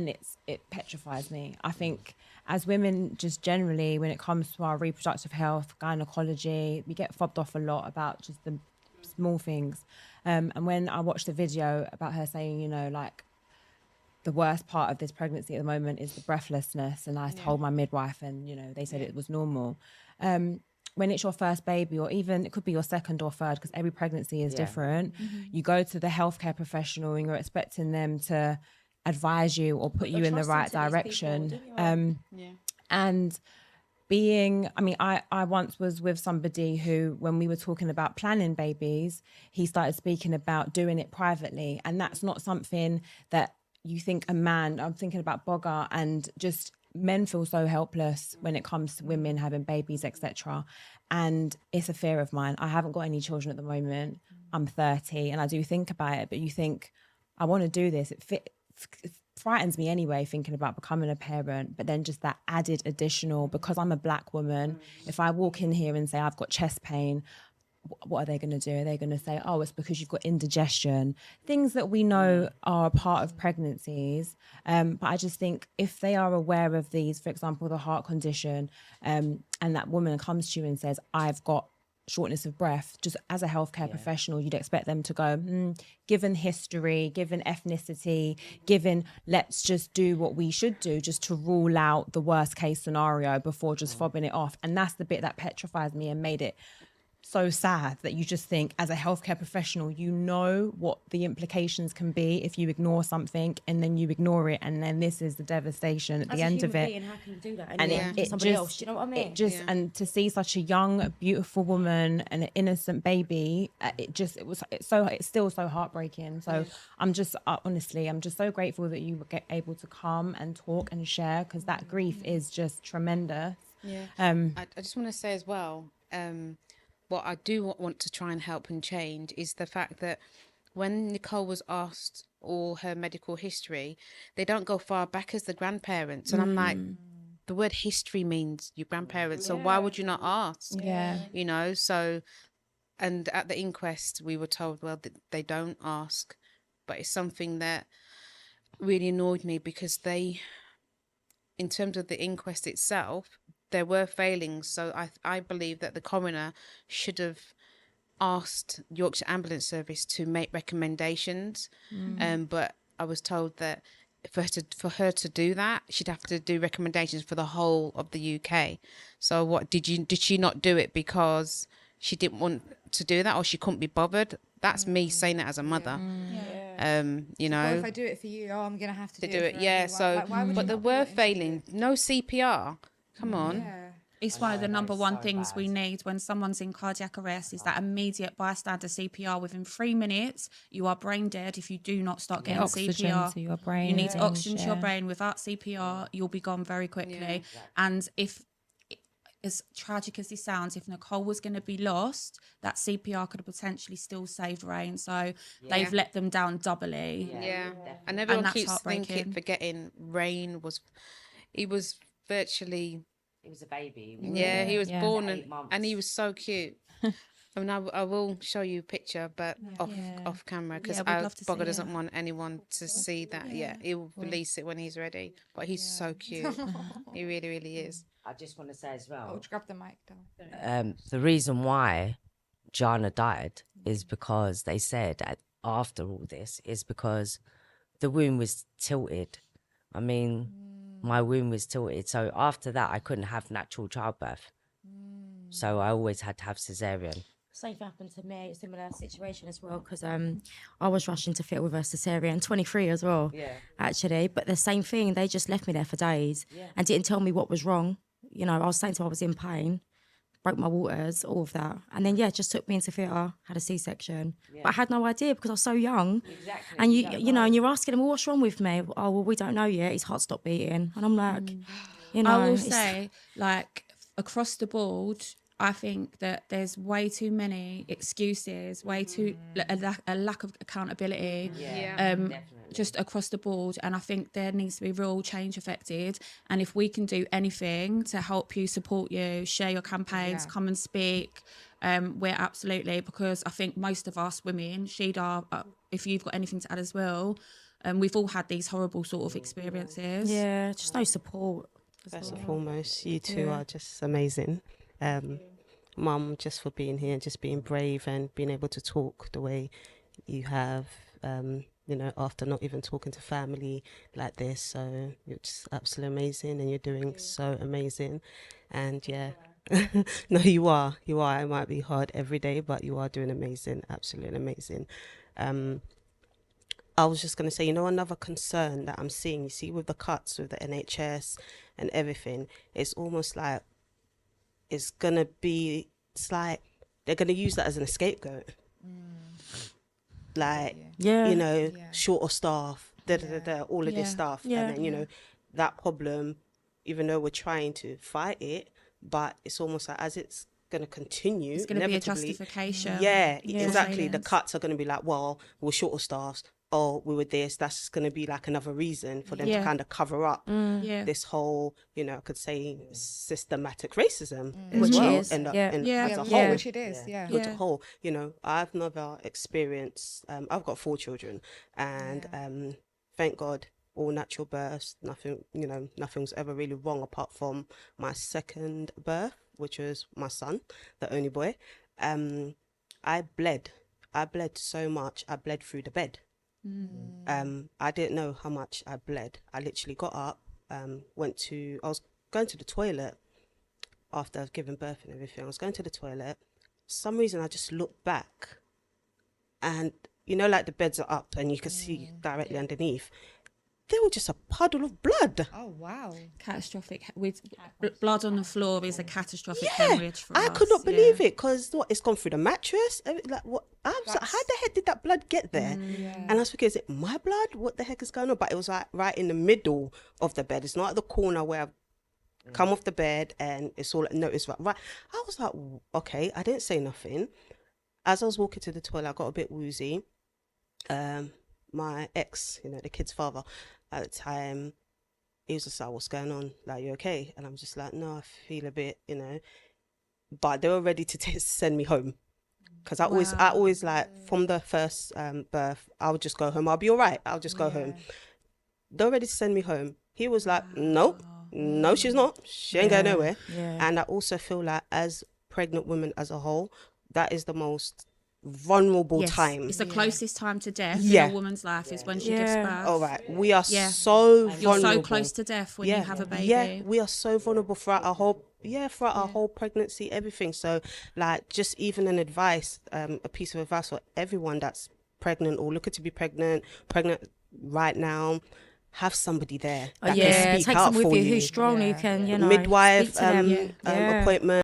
and it petrifies me. I think as women, just generally, when it comes to our reproductive health, gynecology, we get fobbed off a lot about just the small things. And when I watched the video about her saying, you know, like, the worst part of this pregnancy at the moment is the breathlessness, and I told my midwife, and you know, they said it was normal. When it's your first baby, or even it could be your second or third, because every pregnancy is different, you go to the healthcare professional and you're expecting them to advise you or put you in the right direction. And I once was with somebody who, when we were talking about planning babies, he started speaking about doing it privately. And that's not something that you think a man, I'm thinking about Bogart, and just men feel so helpless when it comes to women having babies, etc. And it's a fear of mine. I haven't got any children at the moment. I'm 30 and I do think about it, but you think, I want to do this. It frightens me anyway, thinking about becoming a parent, but then just that added additional, because I'm a black woman, if I walk in here and say I've got chest pain, what are they going to do? Are they going to say, oh, it's because you've got indigestion? Things that we know are a part of pregnancies. But I just think if they are aware of these, for example, the heart condition, and that woman comes to you and says, I've got shortness of breath, just as a healthcare professional, you'd expect them to go, given history, given ethnicity, given, let's just do what we should do just to rule out the worst case scenario before just fobbing it off. And that's the bit that petrifies me and made it so sad, that you just think, as a healthcare professional, you know what the implications can be if you ignore something, and then you ignore it, and then this is the devastation at the end of it. How can you do that? And it somebody just, else, do you know what I mean? And to see such a young, beautiful woman and an innocent baby, it's still so heartbreaking. So I'm just honestly, I'm just so grateful that you were able to come and talk and share, because that grief is just tremendous. I just want to say as well, what I do want to try and help and change is the fact that when Nicole was asked all her medical history, they don't go far back as the grandparents. And I'm like, the word history means your grandparents. So why would you not ask? You know, so, and at the inquest, we were told, well, they don't ask. But it's something that really annoyed me, because they, in terms of the inquest itself, there were failings. So I believe that the coroner should have asked Yorkshire Ambulance Service to make recommendations. But I was told that for her to do that, she'd have to do recommendations for the whole of the UK. So what did she not do it because she didn't want to do that, or she couldn't be bothered? That's me saying that as a mother. You know, well, if I do it for you, I'm gonna have to do it. Yeah. So, but there were failing. No CPR. Come on. It's one of the number one things we need when someone's in cardiac arrest, is that immediate bystander CPR. Within 3 minutes, you are brain dead if you do not start getting oxygen CPR. to your brain. You need oxygen to your brain. Without CPR, you'll be gone very quickly. And if, as tragic as this sounds, if Nicole was going to be lost, that CPR could have potentially still saved Rain. So they've let them down doubly. And everyone keeps forgetting Rain was, he was virtually... He was a baby. He was born and he was so cute. I mean, I will show you a picture, but off camera, because Bogger doesn't want anyone to see that. He'll release it when he's ready. But he's so cute. He really, really is. I just want to say as well. Oh, grab the mic, though. The reason why Jana died is because they said that after all this is because the womb was tilted. I mean, my womb was tilted. So after that, I couldn't have natural childbirth. So I always had to have cesarean. Same thing happened to me, a similar situation as well, because I was rushing to fit with a cesarean, 23 as well, actually. But the same thing, they just left me there for days and didn't tell me what was wrong. You know, I was saying to them I was in pain, broke my waters, all of that. And then, just took me into theatre, had a C-section. But I had no idea because I was so young. Exactly. And, you know, and you're asking them, well, what's wrong with me? Oh, well, we don't know yet. His heart stopped beating. And I'm like, you know. I will say, like, across the board, I think that there's way too many excuses, way too a lack of accountability, just across the board. And I think there needs to be real change affected. And if we can do anything to help you, support you, share your campaigns, come and speak, we're absolutely, because I think most of us women, Shida, if you've got anything to add as well, We've all had these horrible sort of experiences. Yeah, just no support. First and foremost, you two are just amazing. Mum, just for being here, just being brave and being able to talk the way you have, you know, after not even talking to family like this. So you're just absolutely amazing, and you're doing so amazing. And yeah, no, you are. It might be hard every day, but you are doing amazing, absolutely amazing. I was just going to say, you know, another concern that I'm seeing, you see, with the cuts with the NHS and everything, it's almost like it's like they're going to use that as an scapegoat. Like, you know, shorter staff, all of this stuff. And then, you know, that problem, even though we're trying to fight it, but it's almost like as it's going to continue, it's going to be a justification. Exactly. The cuts are going to be like, well, we're shorter staffs. Oh, we were this. That's going to be like another reason for them to kind of cover up this whole, you know, I could say systematic racism as Which well. is, As a whole. Which it is, As a whole, you know, I've never experienced, I've got 4 children, and thank God, all natural births, nothing, you know, nothing was ever really wrong apart from my second birth, which was my son, the only boy. I bled so much, I bled through the bed. I didn't know how much I bled. I literally got up, I was going to the toilet after I've given birth and everything. I was going to the toilet. For some reason, I just looked back, and you know, like the beds are up and you can see directly underneath. They were just a puddle of blood. Oh, wow. Catastrophic. With blood on the floor is a catastrophic hemorrhage for us. I could not believe it, because it's gone through the mattress. Like, what? I was like, how the heck did that blood get there? And I was thinking, is it my blood? What the heck is going on? But it was like right in the middle of the bed. It's not at the corner where I've come off the bed and it's all, no, it's right. I was like, okay, I didn't say nothing. As I was walking to the toilet, I got a bit woozy. My ex, you know, the kid's father, at the time, he was just like, what's going on? Like, you okay? And I'm just like, no, I feel a bit, you know. But they were ready to send me home. Because I always like, from the first birth, I would just go home. I'll be all right. I'll just go home. They were ready to send me home. He was like, nope, no, she's not. She ain't going nowhere. And I also feel like, as pregnant women as a whole, that is the most vulnerable time. It's the closest time to death in a woman's life is when she gives birth. All right, we are so vulnerable. You're so close to death when you have a baby. Yeah, we are so vulnerable throughout our whole pregnancy, everything. So, like, just even an advice, a piece of advice for everyone that's pregnant or looking to be pregnant right now. Have somebody there that can speak take out someone for with you you. who's strong, who can, you know, midwife speak to them. appointment.